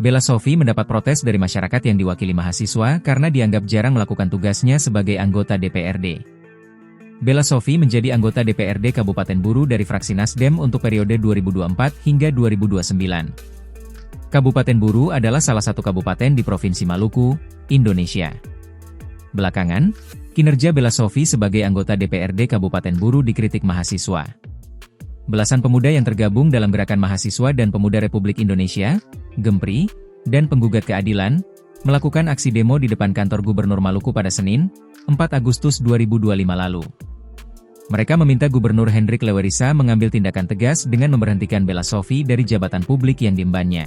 Bella Sofie mendapat protes dari masyarakat yang diwakili mahasiswa karena dianggap jarang melakukan tugasnya sebagai anggota DPRD. Bella Sofie menjadi anggota DPRD Kabupaten Buru dari fraksi Nasdem untuk periode 2024 hingga 2029. Kabupaten Buru adalah salah satu kabupaten di Provinsi Maluku, Indonesia. Belakangan, kinerja Bella Sofie sebagai anggota DPRD Kabupaten Buru dikritik mahasiswa. Belasan pemuda yang tergabung dalam Gerakan Mahasiswa dan Pemuda Republik Indonesia, GEMPRI, dan Penggugat Keadilan, melakukan aksi demo di depan kantor Gubernur Maluku pada Senin, 4 Agustus 2025 lalu. Mereka meminta Gubernur Hendrik Lewerisa mengambil tindakan tegas dengan memberhentikan Bella Sofie dari jabatan publik yang diembannya.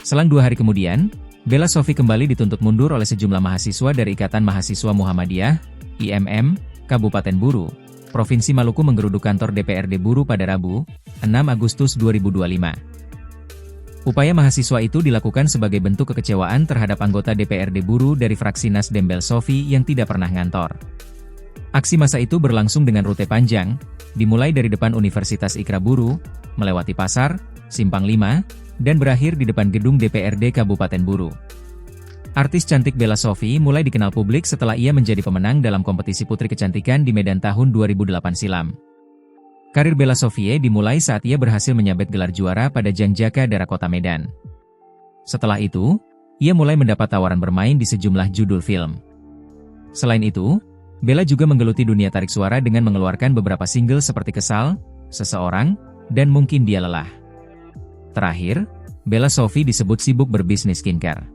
Selang 2 hari kemudian, Bella Sofie kembali dituntut mundur oleh sejumlah mahasiswa dari Ikatan Mahasiswa Muhammadiyah, IMM, Kabupaten Buru, Provinsi Maluku menggeruduk kantor DPRD Buru pada Rabu, 6 Agustus 2025. Upaya mahasiswa itu dilakukan sebagai bentuk kekecewaan terhadap anggota DPRD Buru dari fraksi Nasdem Bella Sofie yang tidak pernah ngantor. Aksi massa itu berlangsung dengan rute panjang, dimulai dari depan Universitas Ikra Buru, melewati pasar, Simpang 5, dan berakhir di depan gedung DPRD Kabupaten Buru. Artis cantik Bella Sofie mulai dikenal publik setelah ia menjadi pemenang dalam kompetisi putri kecantikan di Medan tahun 2008 silam. Karir Bella Sofie dimulai saat ia berhasil menyabet gelar juara pada Jangjaka Dara Kota Medan. Setelah itu, ia mulai mendapat tawaran bermain di sejumlah judul film. Selain itu, Bella juga menggeluti dunia tarik suara dengan mengeluarkan beberapa single seperti Kesal, Seseorang, dan Mungkin Dia Lelah. Terakhir, Bella Sofie disebut sibuk berbisnis skincare.